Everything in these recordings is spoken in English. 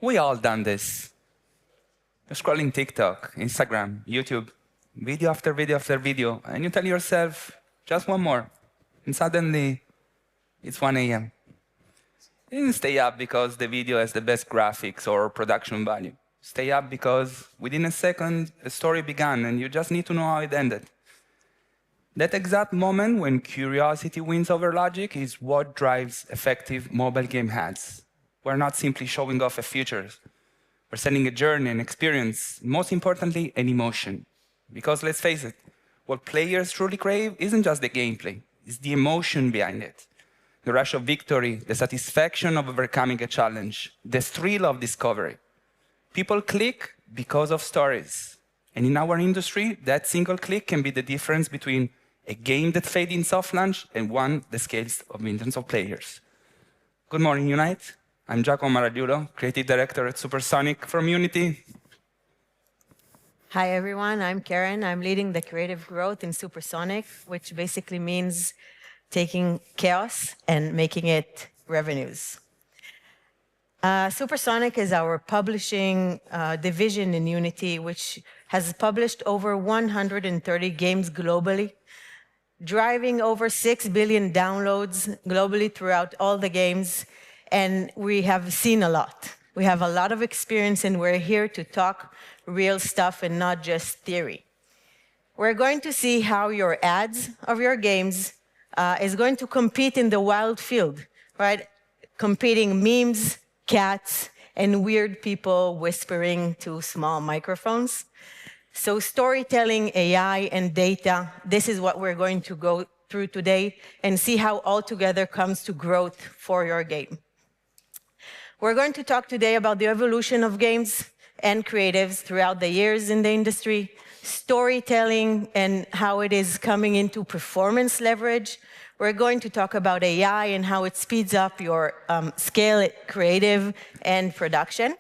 We all done this. You're scrolling TikTok, Instagram, YouTube, video after video after video, and you tell yourself, just one more. And suddenly, it's 1 a.m. You didn't stay up because the video has the best graphics or production value. Stay up because within a second, a story began, and you just need to know how it ended. That exact moment when curiosity wins over logic is what drives effective mobile game ads. We're not simply showing off a feature. We're selling a journey, an experience, most importantly, an emotion. Because let's face it, what players truly crave isn't just the gameplay, it's the emotion behind it. The rush of victory, the satisfaction of overcoming a challenge, the thrill of discovery. People click because of stories. And in our industry, that single click can be the difference between a game that fades in soft launch and one that scales of millions of players. Good morning, Unite. I'm Giacomo Maragliulo, Creative Director at Supersonic from Unity. Hi, everyone. I'm Karen. I'm leading the creative growth in Supersonic, which basically means taking chaos and making it revenues. Supersonic is our publishing division in Unity, which has published over 130 games globally, driving over 6 billion downloads globally throughout all the games, and we have seen a lot. We have a lot of experience, and we're here to talk real stuff and not just theory. We're going to see how your ads of your games is going to compete in the wild field, right? Competing memes, cats, and weird people whispering to small microphones. So storytelling, AI, and data, this is what we're going to go through today and see how all together comes to growth for your game. We're going to talk today about the evolution of games and creatives throughout the years in the industry, storytelling and how it is coming into performance leverage. We're going to talk about AI and how it speeds up your scale, creative, and production,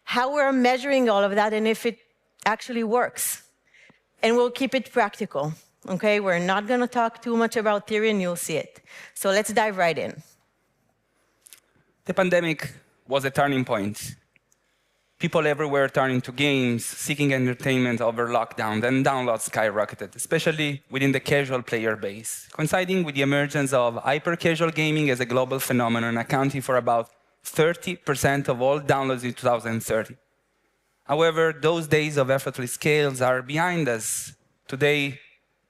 how we're measuring all of that and if it actually works. And we'll keep it practical, okay? We're not going to talk too much about theory and you'll see it. So let's dive right in. The pandemic was a turning point. People everywhere turning to games, seeking entertainment over lockdown, then downloads skyrocketed, especially within the casual player base, coinciding with the emergence of hyper-casual gaming as a global phenomenon, accounting for about 30% of all downloads in 2030. However, those days of effortless scales are behind us. Today,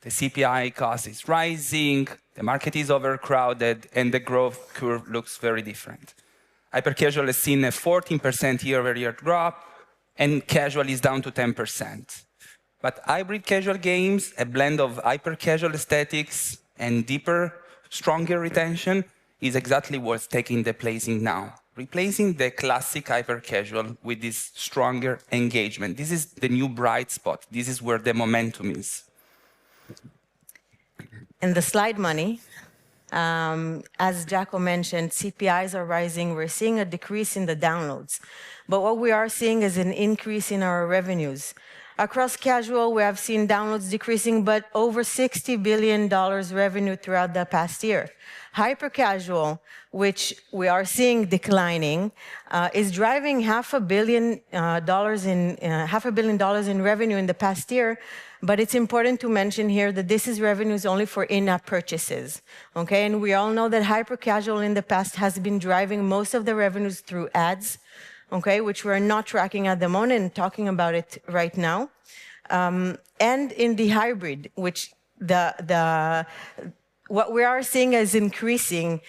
the CPI cost is rising, the market is overcrowded, and the growth curve looks very different. Hyper-casual has seen a 14% year-over-year drop, and casual is down to 10%. But hybrid casual games, a blend of hyper-casual aesthetics and deeper, stronger retention, is exactly what's taking the placing now, replacing the classic hyper-casual with this stronger engagement. This is the new bright spot. This is where the momentum is. In the slide money, as Jaco mentioned, CPIs are rising. We're seeing a decrease in the downloads. But what we are seeing is an increase in our revenues. Across casual, we have seen downloads decreasing, but over $60 billion revenue throughout the past year. Hyper-casual, which we are seeing declining, is driving $500 million in revenue in the past year. But it's important to mention here that this is revenues only for in-app purchases, okay? And we all know that hyper-casual in the past has been driving most of the revenues through ads, okay, which we're not tracking at the moment and talking about it right now. And in the hybrid, which what we are seeing is increasing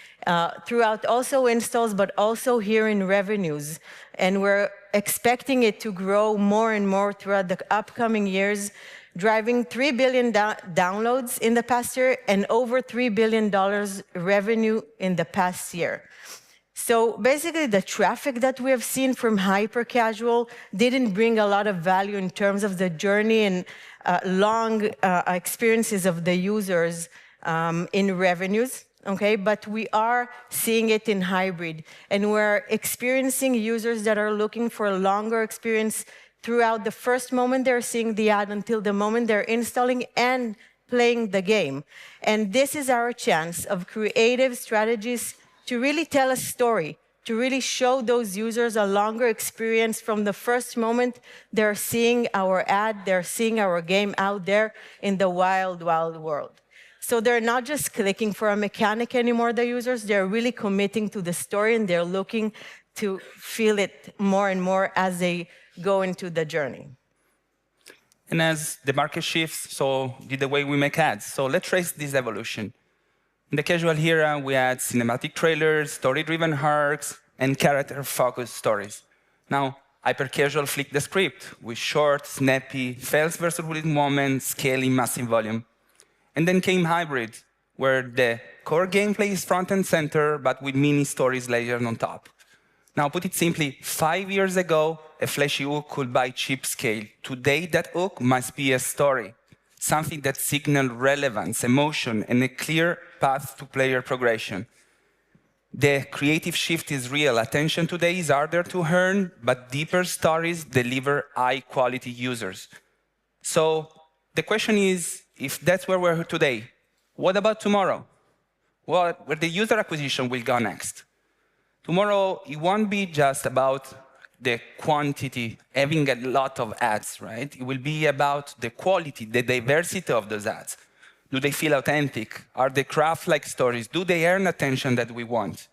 throughout also installs, but also here in revenues. And we're expecting it to grow more and more throughout the upcoming years, driving 3 billion downloads in the past year and over $3 billion revenue in the past year. So basically, the traffic that we have seen from hyper-casual didn't bring a lot of value in terms of the journey and long experiences of the users in revenues, okay? But we are seeing it in hybrid, and we're experiencing users that are looking for a longer experience throughout the first moment they're seeing the ad until the moment they're installing and playing the game. And this is our chance of creative strategies to really tell a story to really show those users a longer experience from the first moment they're seeing our ad, they're seeing our game out there in the wild, wild world. So they're not just clicking for a mechanic anymore, the users, they're really committing to the story and they're looking to feel it more and more as they go into the journey. And as the market shifts, so did the way we make ads. So let's trace this evolution. In the casual era, we had cinematic trailers, story-driven arcs, and character-focused stories. Now, hyper-casual flipped the script with short, snappy, fast versus bullet moments, scaling massive volume. And then came hybrid, where the core gameplay is front and center, but with mini stories layered on top. Now, put it simply, 5 years ago, a flashy hook could buy cheap scale. Today, that hook must be a story, something that signals relevance, emotion, and a clear path to player progression. The creative shift is real. Attention today is harder to earn, but deeper stories deliver high-quality users. So the question is, if that's where we're today, what about tomorrow? Where the user acquisition will go next? Tomorrow, it won't be just about the quantity, having a lot of ads, right? It will be about the quality, the diversity of those ads. Do they feel authentic? Are they craft-like stories? Do they earn attention that we want?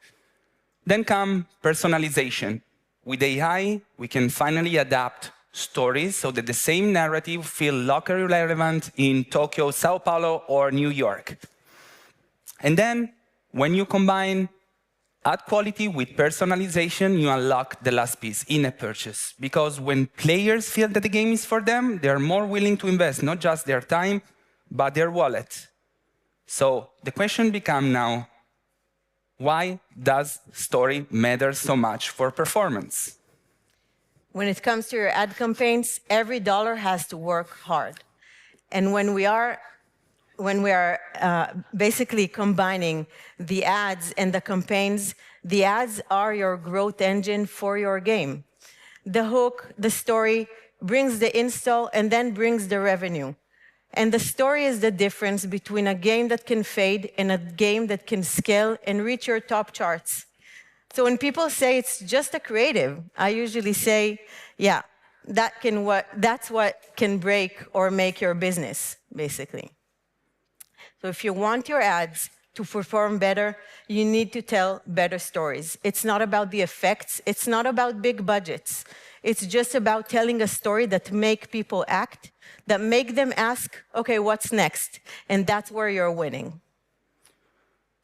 Then come personalization. With AI, we can finally adapt stories so that the same narrative feel locally relevant in Tokyo, Sao Paulo, or New York. And then, when you combine ad quality with personalization, you unlock the last piece, in-app purchase. Because when players feel that the game is for them, they're more willing to invest not just their time, but their wallet. So the question becomes now, why does story matter so much for performance? When it comes to your ad campaigns, every dollar has to work hard. And when we are basically combining the ads and the campaigns, the ads are your growth engine for your game. The hook, the story, brings the install and then brings the revenue. And the story is the difference between a game that can fade and a game that can scale and reach your top charts. So when people say it's just a creative, I usually say, yeah, that's what can break or make your business, basically. So if you want your ads to perform better, you need to tell better stories. It's not about the effects. It's not about big budgets. It's just about telling a story that make people act, that make them ask, okay, what's next? And that's where you're winning.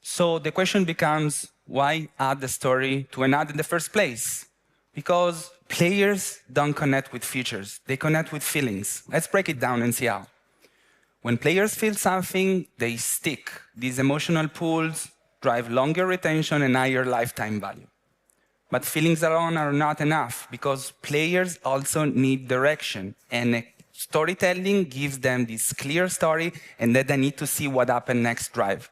So the question becomes, why add the story to an ad in the first place? Because players don't connect with features. They connect with feelings. Let's break it down and see how. When players feel something, they stick. These emotional pulls drive longer retention and higher lifetime value. But feelings alone are not enough because players also need direction. And storytelling gives them this clear story and then they need to see what happened next drive.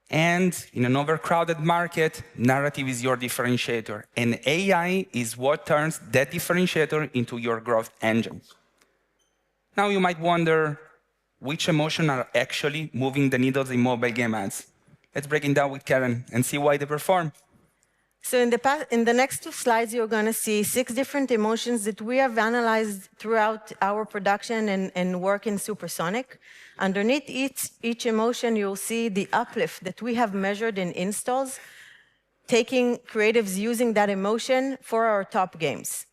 And in an overcrowded market, narrative is your differentiator. And AI is what turns that differentiator into your growth engine. Now you might wonder, which emotions are actually moving the needles in mobile game ads? Let's break it down with Karen and see why they perform. So in the next 2 slides, you're going to see 6 different emotions that we have analyzed throughout our production and work in Supersonic. Underneath each emotion, you'll see the uplift that we have measured in installs, taking creatives using that emotion for our top games.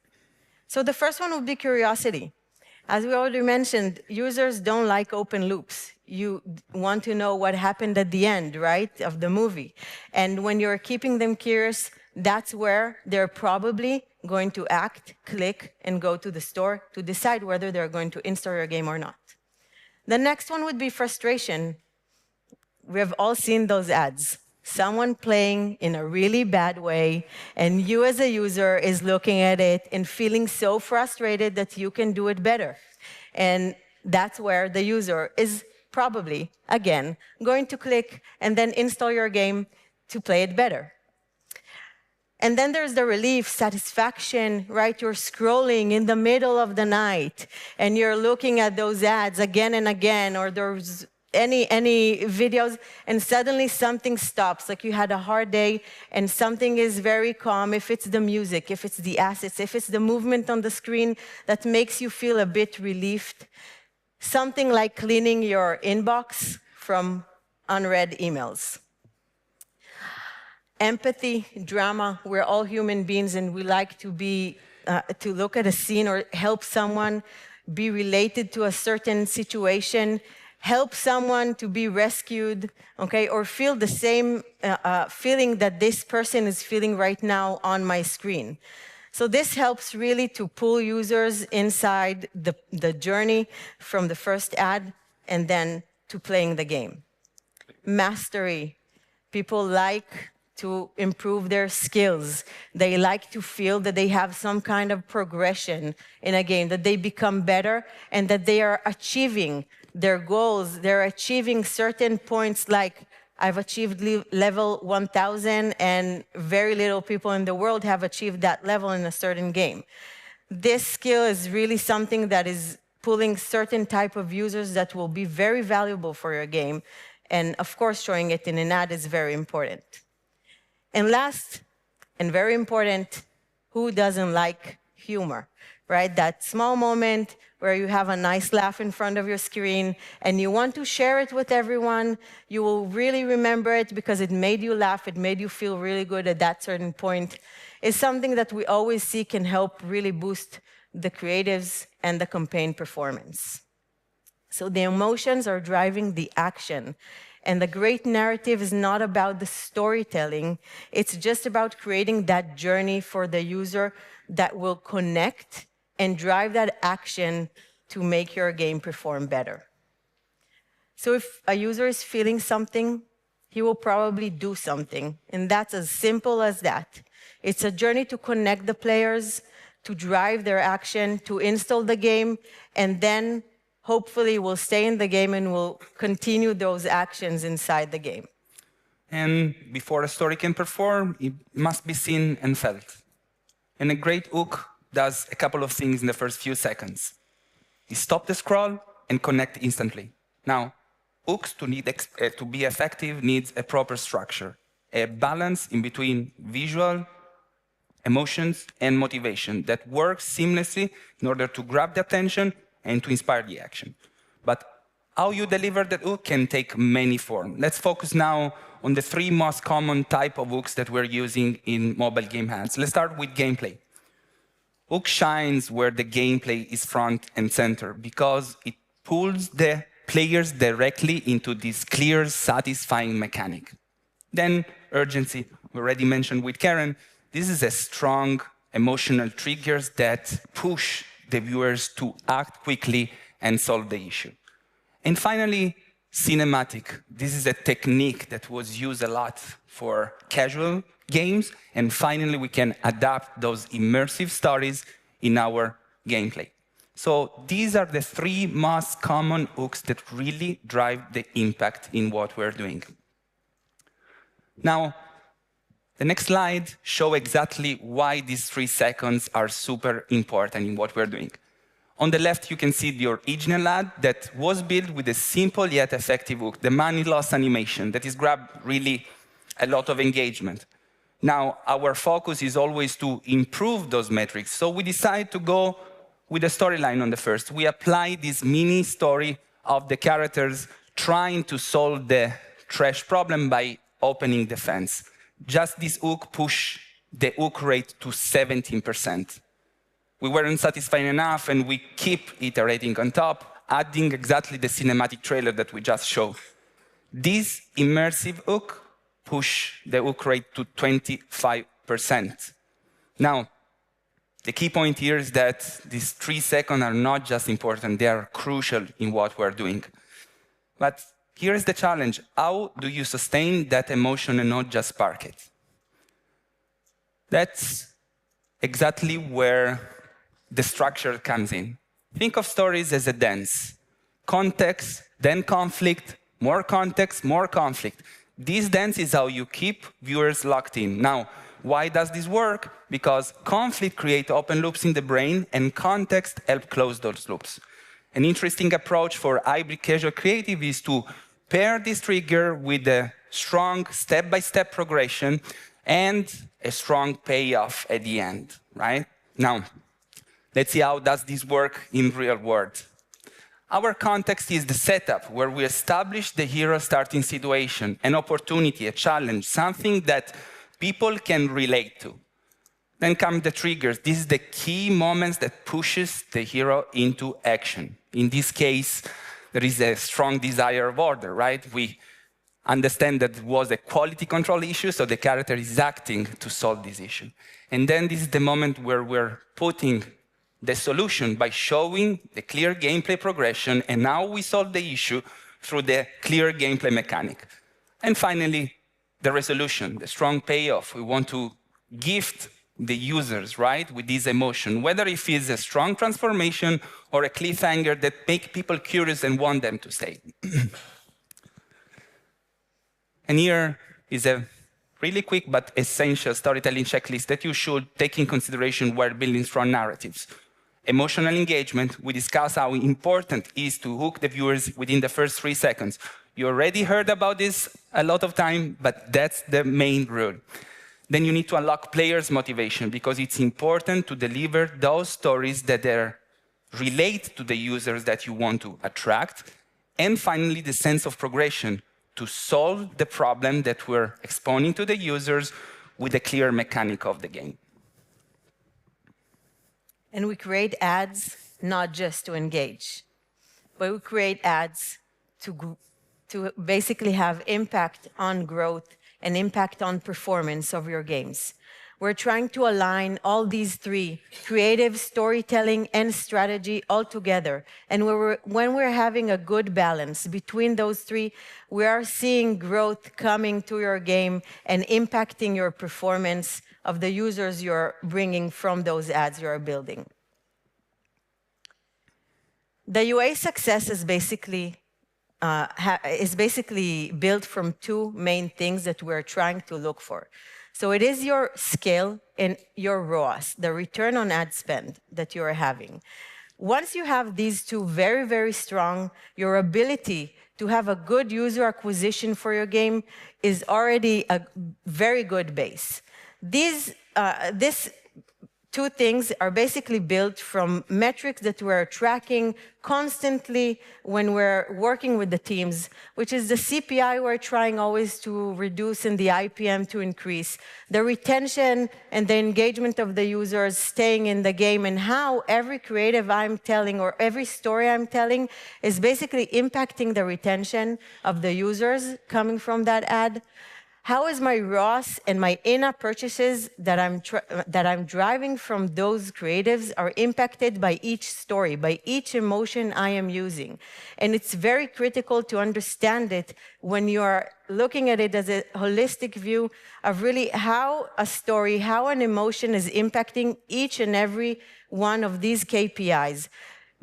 So the first one would be curiosity. As we already mentioned, users don't like open loops. You want to know what happened at the end, right, of the movie. And when you're keeping them curious, that's where they're probably going to act, click, and go to the store to decide whether they're going to install your game or not. The next one would be frustration. We have all seen those ads. Someone playing in a really bad way, and you as a user is looking at it and feeling so frustrated that you can do it better. And that's where the user is probably, again, going to click and then install your game to play it better. And then there's the relief, satisfaction, right? You're scrolling in the middle of the night, and you're looking at those ads again and again, or those any videos, and suddenly something stops, like you had a hard day and something is very calm. If it's the music, if it's the assets, if it's the movement on the screen that makes you feel a bit relieved, something like cleaning your inbox from unread emails. Empathy, drama, we're all human beings and we like to look at a scene or help someone, be related to a certain situation, help someone to be rescued, okay, or feel the same feeling that this person is feeling right now on my screen. So this helps really to pull users inside the journey from the first ad and then to playing the game. Mastery. People like to improve their skills. They like to feel that they have some kind of progression in a game, that they become better and that they are achieving their goals. They're achieving certain points, like I've achieved level 1000 and very little people in the world have achieved that level in a certain game. This skill is really something that is pulling certain type of users that will be very valuable for your game. And of course, showing it in an ad is very important. And last, and very important, who doesn't like humor, right? That small moment where you have a nice laugh in front of your screen and you want to share it with everyone. You will really remember it because it made you laugh, it made you feel really good at that certain point. It's something that we always see can help really boost the creatives and the campaign performance. So the emotions are driving the action. And the great narrative is not about the storytelling. It's just about creating that journey for the user that will connect and drive that action to make your game perform better. So if a user is feeling something, he will probably do something. And that's as simple as that. It's a journey to connect the players, to drive their action, to install the game, and then hopefully we'll stay in the game and we'll continue those actions inside the game. And before a story can perform, it must be seen and felt. And a great hook does a couple of things in the first few seconds. You stop the scroll and connect instantly. Now, hooks to be effective needs a proper structure, a balance in between visual, emotions, and motivation that works seamlessly in order to grab the attention and to inspire the action. But how you deliver that hook can take many forms. Let's focus now on the 3 most common type of hooks that we're using in mobile game ads. Let's start with gameplay. Hook shines where the gameplay is front and center because it pulls the players directly into this clear, satisfying mechanic. Then urgency, we already mentioned with Karen. This is a strong emotional triggers that push the viewers to act quickly and solve the issue. And finally, cinematic. This is a technique that was used a lot for casual games, and finally we can adapt those immersive stories in our gameplay. So these are the 3 most common hooks that really drive the impact in what we're doing. Now, the next slide shows exactly why these 3 seconds are super important in what we're doing. On the left, you can see the original ad that was built with a simple yet effective hook, the money loss animation that is grabbed really a lot of engagement. Now, our focus is always to improve those metrics, so we decide to go with a storyline on the first. We apply this mini story of the characters trying to solve the trash problem by opening the fence. Just this hook pushed the hook rate to 17%. We weren't satisfied enough, and we keep iterating on top, adding exactly the cinematic trailer that we just showed. This immersive hook pushed the hook rate to 25%. Now, the key point here is that these 3 seconds are not just important, they are crucial in what we're doing. But here is the challenge. How do you sustain that emotion and not just spark it? That's exactly where the structure comes in. Think of stories as a dance. Context, then conflict, more context, more conflict. This dance is how you keep viewers locked in. Now, why does this work? Because conflict creates open loops in the brain, and context helps close those loops. An interesting approach for hybrid casual creative is to pair this trigger with a strong step-by-step progression and a strong payoff at the end, right? Now, let's see how does this work in real world. Our context is the setup where we establish the hero starting situation, an opportunity, a challenge, something that people can relate to. Then come the triggers. This is the key moments that pushes the hero into action. In this case, there is a strong desire of order, right? We understand that it was a quality control issue, so the character is acting to solve this issue. And then this is the moment where we're putting the solution by showing the clear gameplay progression, and now we solve the issue through the clear gameplay mechanic. And finally, the resolution, the strong payoff. We want to gift the users, right, with this emotion, whether if it's a strong transformation or a cliffhanger that make people curious and want them to stay. And here is a really quick but essential storytelling checklist that you should take in consideration while building strong narratives. Emotional engagement, we discuss how important it is to hook the viewers within the first 3 seconds. You already heard about this a lot of time, but that's the main rule. Then you need to unlock players' motivation because it's important to deliver those stories that relate to the users that you want to attract. And finally, the sense of progression to solve the problem that we're exposing to the users with a clear mechanic of the game. And we create ads not just to engage, but we create ads to basically have impact on growth and impact on performance of your games. We're trying to align all these three, creative, storytelling, and strategy, all together. And when we're having a good balance between those three, we are seeing growth coming to your game and impacting your performance of the users you're bringing from those ads you're building. The UA success is basically built from two main things that we're trying to look for. So it is your scale and your ROAS, the return on ad spend that you're having. Once you have these two very, very strong, your ability to have a good user acquisition for your game is already a very good base. These two things are basically built from metrics that we're tracking constantly when we're working with the teams, which is the CPI we're trying always to reduce and the IPM to increase, the retention and the engagement of the users staying in the game, and how every creative I'm telling or every story I'm telling is basically impacting the retention of the users coming from that ad. How is my ROAS and my in-app purchases that I'm driving from those creatives are impacted by each story, by each emotion I am using? And it's very critical to understand it when you are looking at it as a holistic view of really how a story, how an emotion is impacting each and every one of these KPIs.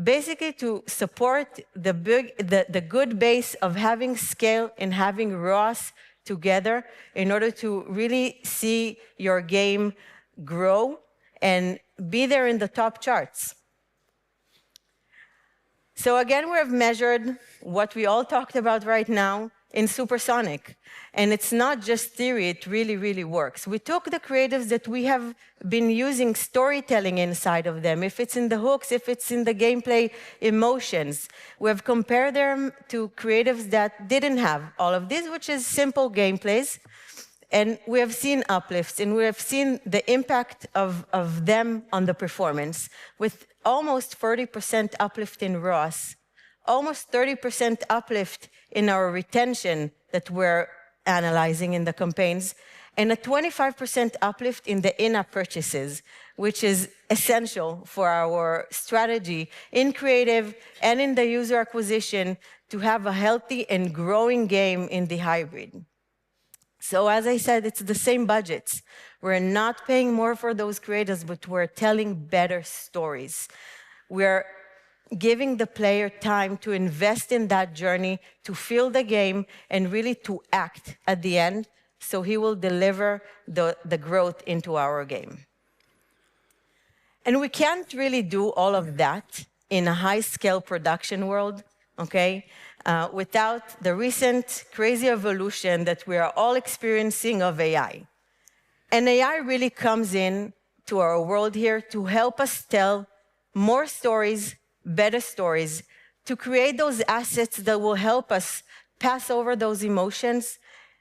Basically to support the good base of having scale and having ROAS together in order to really see your game grow and be there in the top charts. So again, we have measured what we all talked about right now in Supersonic. And it's not just theory, it really, really works. We took the creatives that we have been using storytelling inside of them, if it's in the hooks, if it's in the gameplay emotions. We have compared them to creatives that didn't have all of this, which is simple gameplays. And we have seen uplifts, and we have seen the impact of them on the performance, with almost 40% uplift in ROAS, almost 30% uplift in our retention that we're analyzing in the campaigns, and a 25% uplift in the in-app purchases, which is essential for our strategy in creative and in the user acquisition to have a healthy and growing game in the hybrid. So as I said, it's the same budgets. We're not paying more for those creators, but we're telling better stories. We're giving the player time to invest in that journey, to feel the game, and really to act at the end, so he will deliver the growth into our game. And we can't really do all of that in a high-scale production world, okay? Without the recent crazy evolution that we are all experiencing of AI. And AI really comes in to our world here to help us tell more stories, better stories, to create those assets that will help us pass over those emotions.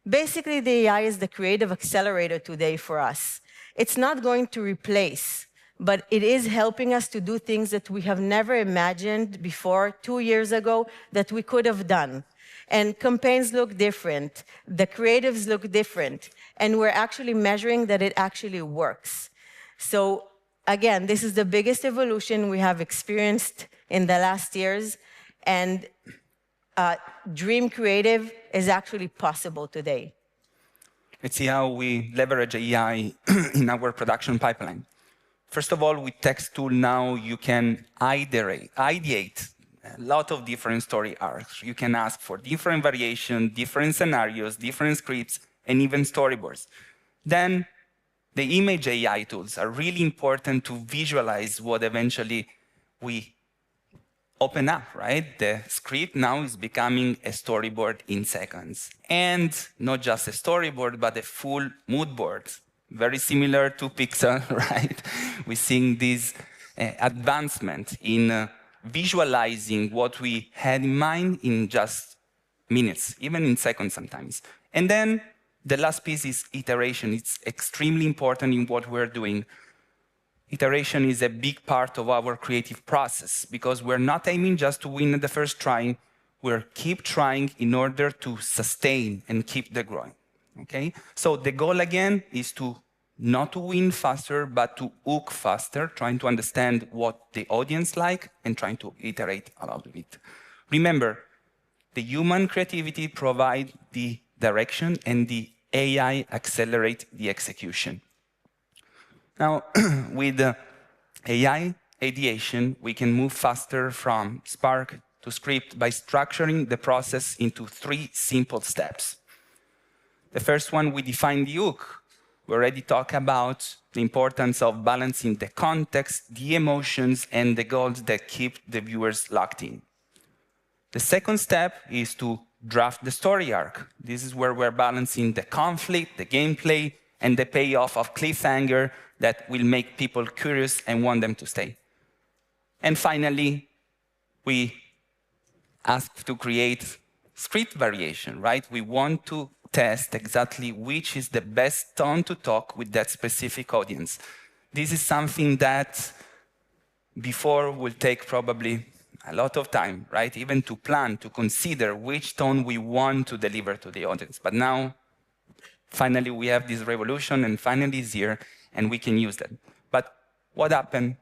Basically, the AI is the creative accelerator today for us. It's not going to replace, but it is helping us to do things that we have never imagined before, 2 years ago, that we could have done. And campaigns look different, the creatives look different, and we're actually measuring that it actually works. So again, this is the biggest evolution we have experienced in the last years, and dream creative is actually possible today. Let's see how we leverage AI in our production pipeline. First of all, with text tool now, you can ideate a lot of different story arcs. You can ask for different variations, different scenarios, different scripts, and even storyboards. Then the image AI tools are really important to visualize what eventually we open up, right? The script now is becoming a storyboard in seconds. And not just a storyboard, but a full mood board. Very similar to Pixar, right? We're seeing this advancement in visualizing what we had in mind in just minutes, even in seconds sometimes. And then the last piece is iteration. It's extremely important in what we're doing. Iteration is a big part of our creative process because we're not aiming just to win at the first try. We're keep trying in order to sustain and keep the growing. Okay? So the goal again is to not to win faster, but to hook faster, trying to understand what the audience like and trying to iterate a lot of it. Remember, the human creativity provide the direction and the AI accelerate the execution. Now, with AI ideation, we can move faster from Spark to script by structuring the process into 3 simple steps. The first one, we define the hook. We already talked about the importance of balancing the context, the emotions, and the goals that keep the viewers locked in. The second step is to draft the story arc. This is where we're balancing the conflict, the gameplay, and the payoff of cliffhanger that will make people curious and want them to stay. And finally, we ask to create script variation, right? We want to test exactly which is the best tone to talk with that specific audience. This is something that before will take probably a lot of time, right? Even to plan, to consider which tone we want to deliver to the audience. But now, finally, we have this revolution, and finally it's here, and we can use that. But what happens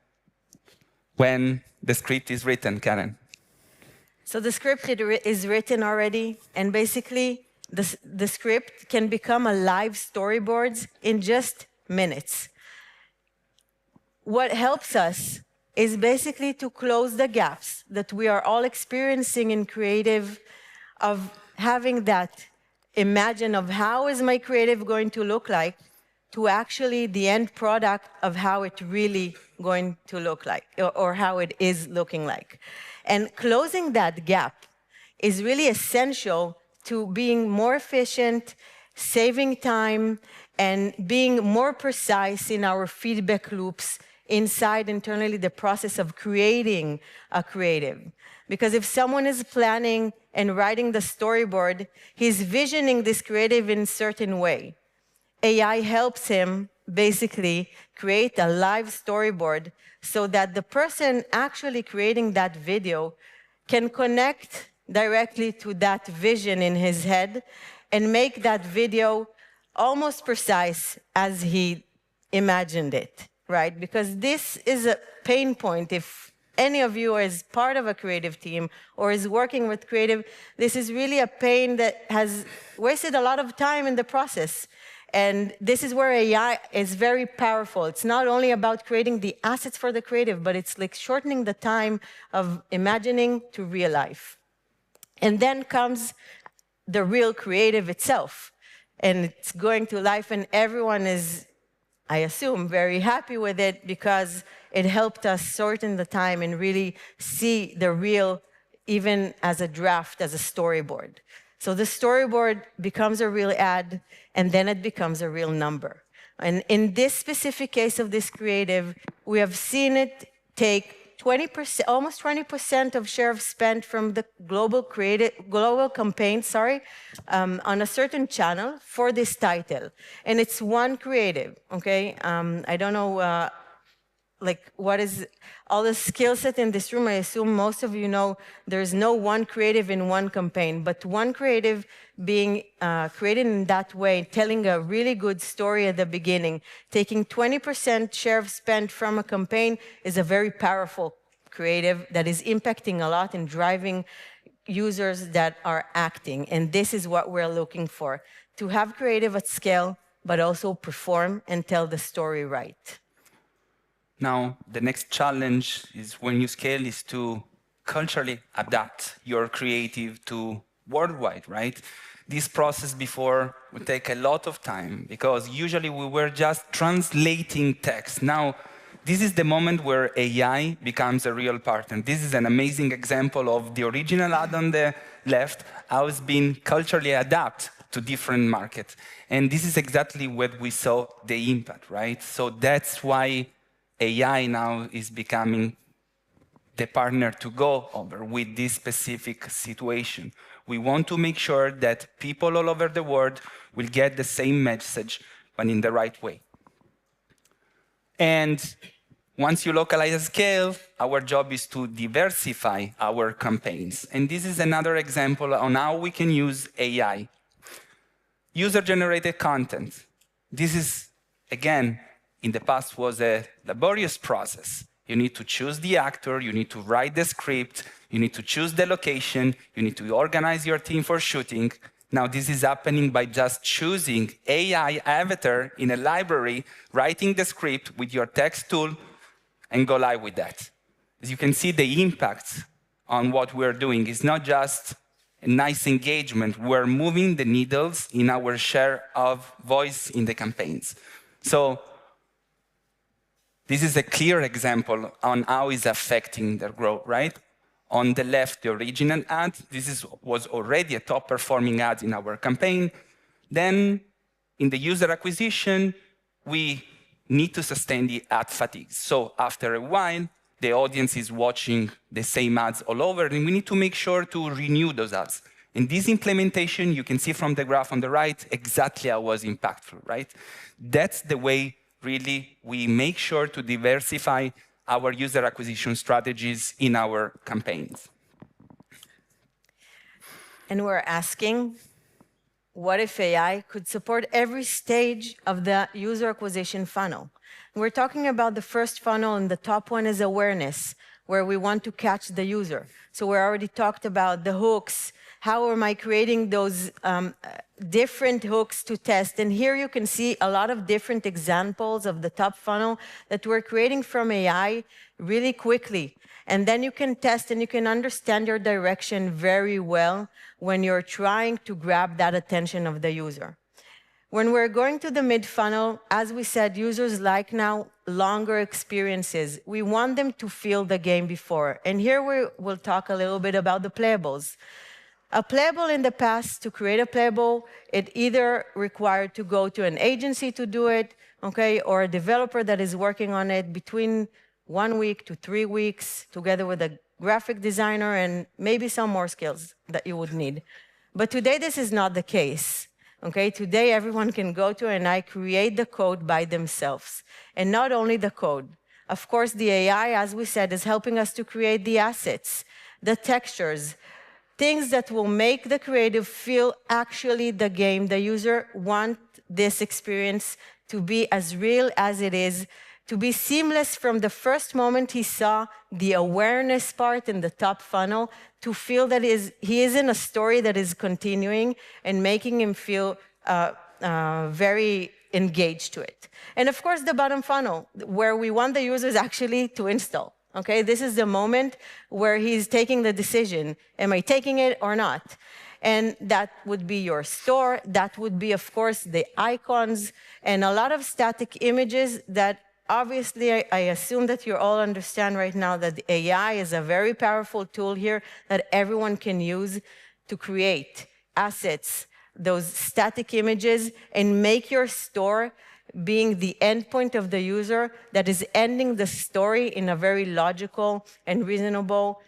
when the script is written, Karen? So the script is written already, and basically the script can become a live storyboard in just minutes. What helps us is basically to close the gaps that we are all experiencing in creative, of having that imagine of how is my creative going to look like, to actually the end product of how it really going to look like, or how it is looking like. And closing that gap is really essential to being more efficient, saving time, and being more precise in our feedback loops inside internally the process of creating a creative. Because if someone is planning and writing the storyboard, he's visioning this creative in a certain way. AI helps him basically create a live storyboard so that the person actually creating that video can connect directly to that vision in his head and make that video almost precise as he imagined it, right? Because this is a pain point. If any of you is part of a creative team or is working with creative, this is really a pain that has wasted a lot of time in the process. And this is where AI is very powerful. It's not only about creating the assets for the creative, but it's like shortening the time of imagining to real life. And then comes the real creative itself. And it's going to life, and everyone is I assume, very happy with it because it helped us sort in the time and really see the real, even as a draft, as a storyboard. So the storyboard becomes a real ad, and then it becomes a real number. And in this specific case of this creative, we have seen it take 20%, almost 20% of share of spend from the global campaign, on a certain channel for this title. And it's one creative, okay? I don't know, what is all the skill set in this room. I assume most of you know there's no one creative in one campaign, but one creative being created in that way, telling a really good story at the beginning, taking 20% share of spend from a campaign is a very powerful creative that is impacting a lot and driving users that are acting. And this is what we're looking for, to have creative at scale, but also perform and tell the story right. Now, the next challenge is when you scale is to culturally adapt your creative to worldwide, right? This process before would take a lot of time because usually we were just translating text. Now, this is the moment where AI becomes a real partner. This is an amazing example of the original ad on the left, how it's been culturally adapted to different markets. And this is exactly what we saw the impact, right? So that's why AI now is becoming the partner to go over with this specific situation. We want to make sure that people all over the world will get the same message, but in the right way. And once you localize a scale, our job is to diversify our campaigns. And this is another example on how we can use AI. User-generated content. This is, again, in the past was a laborious process. You need to choose the actor, you need to write the script, you need to choose the location, you need to organize your team for shooting. Now this is happening by just choosing AI avatar in a library, writing the script with your text tool, and go live with that. As you can see, the impact on what we're doing is not just a nice engagement, we're moving the needles in our share of voice in the campaigns. So this is a clear example on how it's affecting their growth, right? On the left, the original ad. Was already a top-performing ad in our campaign. Then, in the user acquisition, we need to sustain the ad fatigue. So after a while, the audience is watching the same ads all over, and we need to make sure to renew those ads. In this implementation, you can see from the graph on the right exactly how it was impactful, right? That's the way really we make sure to diversify our user acquisition strategies in our campaigns. And we're asking, what if AI could support every stage of the user acquisition funnel? We're talking about the first funnel, and the top one is awareness, where we want to catch the user. So we already talked about the hooks. How am I creating those different hooks to test? And here you can see a lot of different examples of the top funnel that we're creating from AI really quickly. And then you can test and you can understand your direction very well when you're trying to grab that attention of the user. When we're going to the mid-funnel, as we said, users like now longer experiences. We want them to feel the game before. And here we'll talk a little bit about the playables. A playable in the past, to create a playable, it either required to go to an agency to do it, okay, or a developer that is working on it between 1 week to 3 weeks, together with a graphic designer and maybe some more skills that you would need. But today, this is not the case. Okay, today everyone can go to and I create the code by themselves. And not only the code. Of course, the AI, as we said, is helping us to create the assets, the textures, things that will make the creative feel actually the game. The user wants this experience to be as real as it is, to be seamless from the first moment he saw the awareness part in the top funnel, to feel that he is in a story that is continuing and making him feel very engaged to it. And of course, the bottom funnel, where we want the users actually to install. Okay, this is the moment where he's taking the decision. Am I taking it or not? And that would be your store. That would be, of course, the icons and a lot of static images that obviously I assume that you all understand right now that the AI is a very powerful tool here that everyone can use to create assets, those static images, and make your store being the endpoint of the user that is ending the story in a very logical and reasonable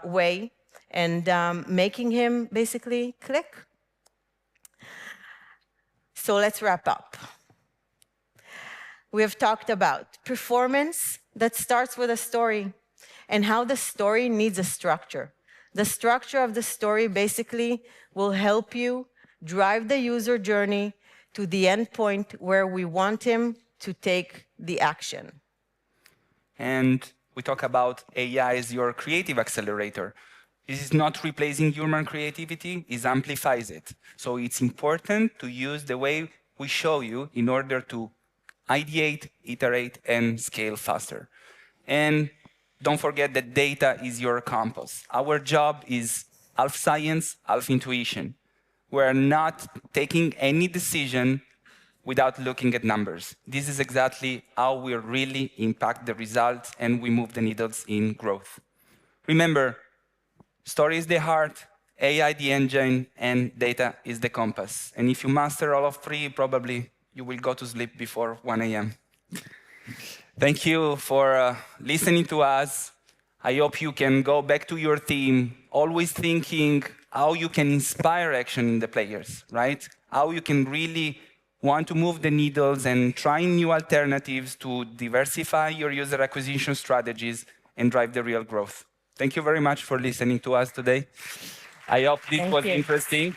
way, and making him basically click. So let's wrap up. We have talked about performance that starts with a story and how the story needs a structure. The structure of the story basically will help you drive the user journey to the endpoint where we want him to take the action. And we talk about AI as your creative accelerator. This is not replacing human creativity, it amplifies it. So it's important to use the way we show you in order to ideate, iterate, and scale faster. And don't forget that data is your compass. Our job is half science, half intuition. We're not taking any decision without looking at numbers. This is exactly how we really impact the results and we move the needles in growth. Remember, story is the heart, AI the engine, and data is the compass. And if you master all of three, probably you will go to sleep before 1 a.m. Thank you for listening to us. I hope you can go back to your team, always thinking how you can inspire action in the players, right? How you can really want to move the needles and try new alternatives to diversify your user acquisition strategies and drive the real growth. Thank you very much for listening to us today. I hope this was interesting.